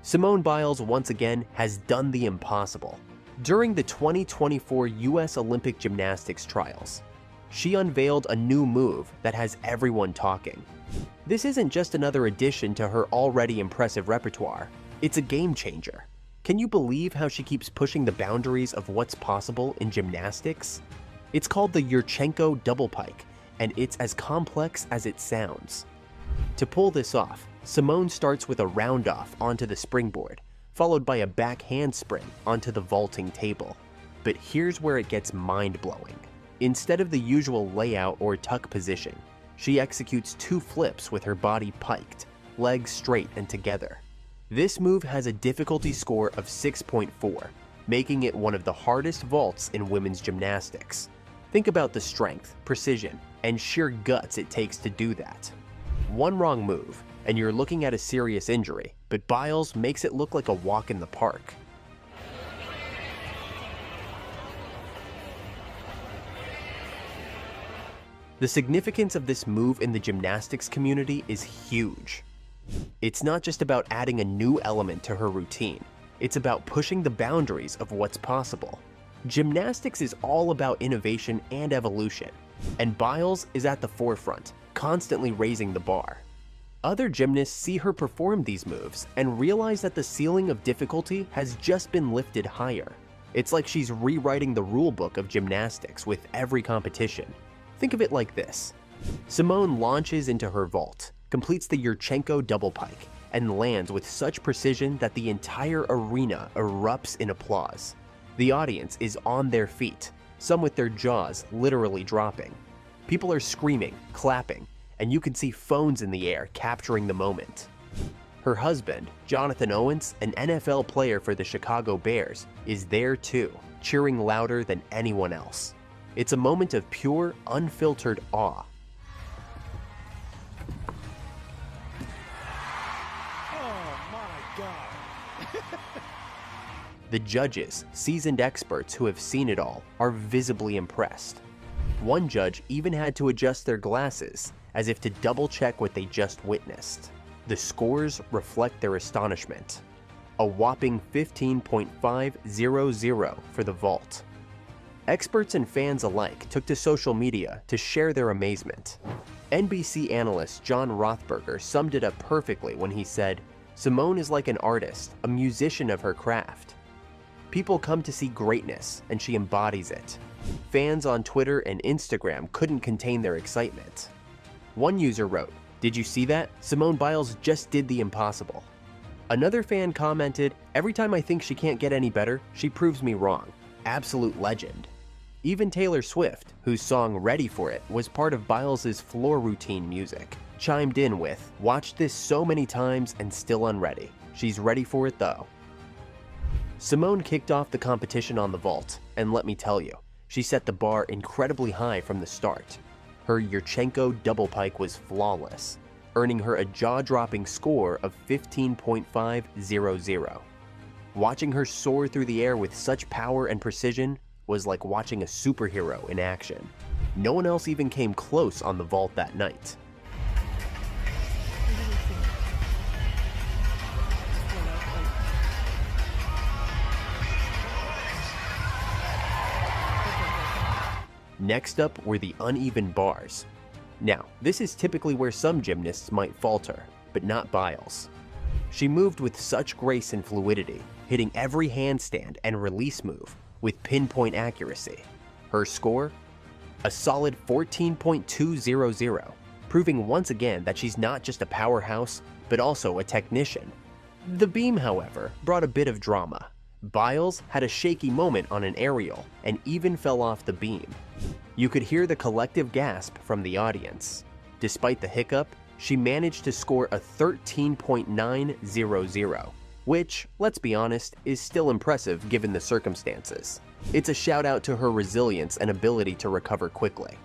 Simone Biles once again has done the impossible. During the 2024 US Olympic gymnastics trials, she unveiled a new move that has everyone talking. This isn't just another addition to her already impressive repertoire, it's a game changer. Can you believe how she keeps pushing the boundaries of what's possible in gymnastics? It's called the Yurchenko double pike, and it's as complex as it sounds. To pull this off, Simone starts with a round-off onto the springboard, followed by a back handspring onto the vaulting table. But here's where it gets mind-blowing. Instead of the usual layout or tuck position, she executes 2 flips with her body piked, legs straight and together. This move has a difficulty score of 6.4, making it one of the hardest vaults in women's gymnastics. Think about the strength, precision, and sheer guts it takes to do that. One wrong move, and you're looking at a serious injury, but Biles makes it look like a walk in the park. The significance of this move in the gymnastics community is huge. It's not just about adding a new element to her routine, it's about pushing the boundaries of what's possible. Gymnastics is all about innovation and evolution, and Biles is at the forefront, constantly raising the bar. Other gymnasts see her perform these moves and realize that the ceiling of difficulty has just been lifted higher. It's like she's rewriting the rulebook of gymnastics with every competition. Think of it like this. Simone launches into her vault, completes the Yurchenko double pike, and lands with such precision that the entire arena erupts in applause. The audience is on their feet, some with their jaws literally dropping. People are screaming, clapping, and you can see phones in the air capturing the moment. Her husband, Jonathan Owens, an NFL player for the Chicago Bears, is there too, cheering louder than anyone else. It's a moment of pure, unfiltered awe. Oh my God. The judges, seasoned experts who have seen it all, are visibly impressed. One judge even had to adjust their glasses, as if to double-check what they just witnessed. The scores reflect their astonishment. A whopping 15.500 for the vault. Experts and fans alike took to social media to share their amazement. NBC analyst John Rothberger summed it up perfectly when he said, "Simone is like an artist, a musician of her craft. People come to see greatness, and she embodies it." Fans on Twitter and Instagram couldn't contain their excitement. One user wrote, "Did you see that? Simone Biles just did the impossible." Another fan commented, "Every time I think she can't get any better, she proves me wrong. Absolute legend." Even Taylor Swift, whose song Ready for It was part of Biles' floor routine music, chimed in with, "Watched this so many times and still unready. She's ready for it though." Simone kicked off the competition on the vault, and let me tell you, she set the bar incredibly high from the start. Her Yurchenko double pike was flawless, earning her a jaw-dropping score of 15.500. Watching her soar through the air with such power and precision was like watching a superhero in action. No one else even came close on the vault that night. Next up were the uneven bars. Now, this is typically where some gymnasts might falter, but not Biles. She moved with such grace and fluidity, hitting every handstand and release move with pinpoint accuracy. Her score? A solid 14.200, proving once again that she's not just a powerhouse, but also a technician. The beam, however, brought a bit of drama. Biles had a shaky moment on an aerial and even fell off the beam. You could hear the collective gasp from the audience. Despite the hiccup, she managed to score a 13.900, which, let's be honest, is still impressive given the circumstances. It's a shout out to her resilience and ability to recover quickly.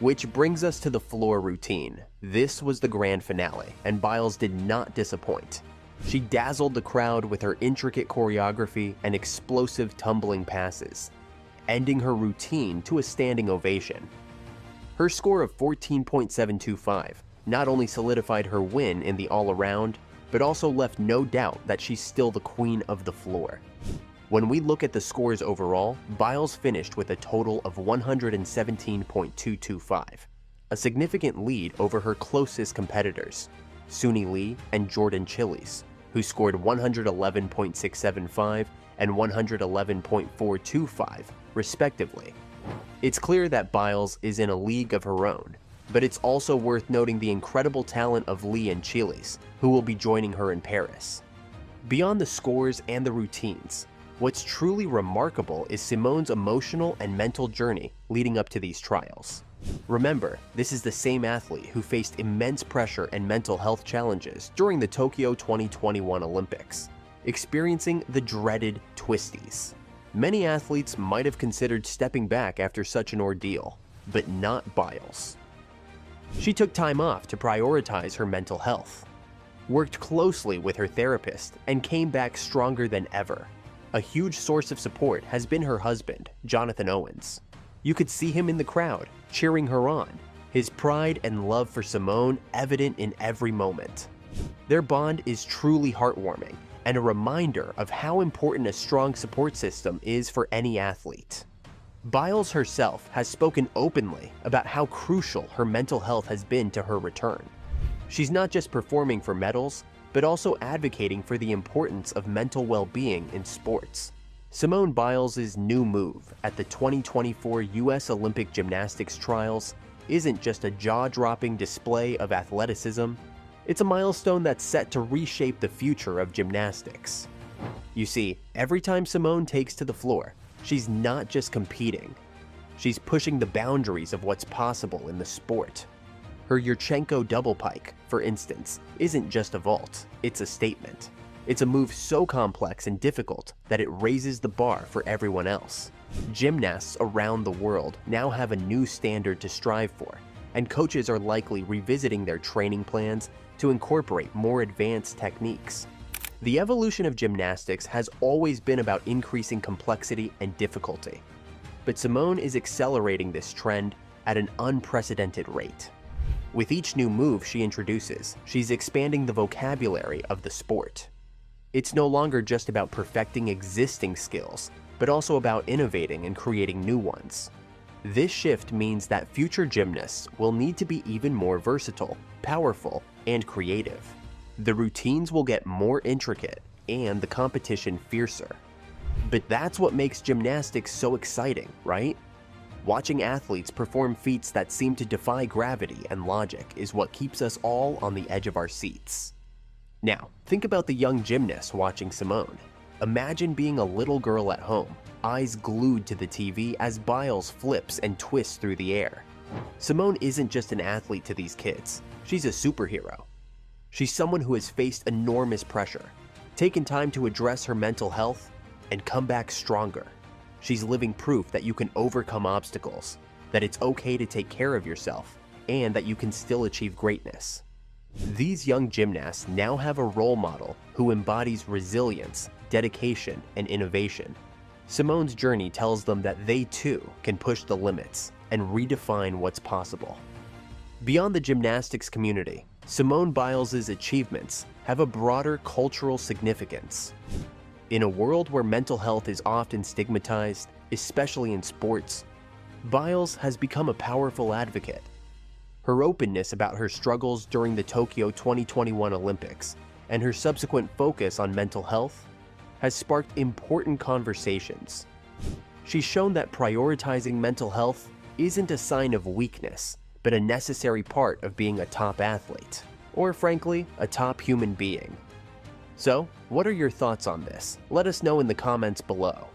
Which brings us to the floor routine. This was the grand finale, and Biles did not disappoint. She dazzled the crowd with her intricate choreography and explosive tumbling passes, ending her routine to a standing ovation. Her score of 14.725 not only solidified her win in the all-around, but also left no doubt that she's still the queen of the floor. When we look at the scores overall, Biles finished with a total of 117.225, a significant lead over her closest competitors, Suni Lee and Jordan Chiles, who scored 111.675 and 111.425, respectively. It's clear that Biles is in a league of her own, but it's also worth noting the incredible talent of Lee and Chiles, who will be joining her in Paris. Beyond the scores and the routines, what's truly remarkable is Simone's emotional and mental journey leading up to these trials. Remember, this is the same athlete who faced immense pressure and mental health challenges during the Tokyo 2021 Olympics, experiencing the dreaded twisties. Many athletes might have considered stepping back after such an ordeal, but not Biles. She took time off to prioritize her mental health, worked closely with her therapist, and came back stronger than ever. A huge source of support has been her husband, Jonathan Owens. You could see him in the crowd, cheering her on, his pride and love for Simone evident in every moment. Their bond is truly heartwarming and a reminder of how important a strong support system is for any athlete. Biles herself has spoken openly about how crucial her mental health has been to her return. She's not just performing for medals, but also advocating for the importance of mental well-being in sports. Simone Biles' new move at the 2024 U.S. Olympic Gymnastics Trials isn't just a jaw-dropping display of athleticism, it's a milestone that's set to reshape the future of gymnastics. You see, every time Simone takes to the floor, she's not just competing, she's pushing the boundaries of what's possible in the sport. Her Yurchenko double pike, for instance, isn't just a vault, it's a statement. It's a move so complex and difficult that it raises the bar for everyone else. Gymnasts around the world now have a new standard to strive for, and coaches are likely revisiting their training plans to incorporate more advanced techniques. The evolution of gymnastics has always been about increasing complexity and difficulty, but Simone is accelerating this trend at an unprecedented rate. With each new move she introduces, she's expanding the vocabulary of the sport. It's no longer just about perfecting existing skills, but also about innovating and creating new ones. This shift means that future gymnasts will need to be even more versatile, powerful, and creative. The routines will get more intricate and the competition fiercer. But that's what makes gymnastics so exciting, right? Watching athletes perform feats that seem to defy gravity and logic is what keeps us all on the edge of our seats. Now, think about the young gymnast watching Simone. Imagine being a little girl at home, eyes glued to the TV as Biles flips and twists through the air. Simone isn't just an athlete to these kids, she's a superhero. She's someone who has faced enormous pressure, taken time to address her mental health, and come back stronger. She's living proof that you can overcome obstacles, that it's okay to take care of yourself, and that you can still achieve greatness. These young gymnasts now have a role model who embodies resilience, dedication, and innovation. Simone's journey tells them that they too can push the limits and redefine what's possible. Beyond the gymnastics community, Simone Biles' achievements have a broader cultural significance. In a world where mental health is often stigmatized, especially in sports, Biles has become a powerful advocate. Her openness about her struggles during the Tokyo 2021 Olympics and her subsequent focus on mental health has sparked important conversations. She's shown that prioritizing mental health isn't a sign of weakness, but a necessary part of being a top athlete, or frankly, a top human being. So, what are your thoughts on this? Let us know in the comments below.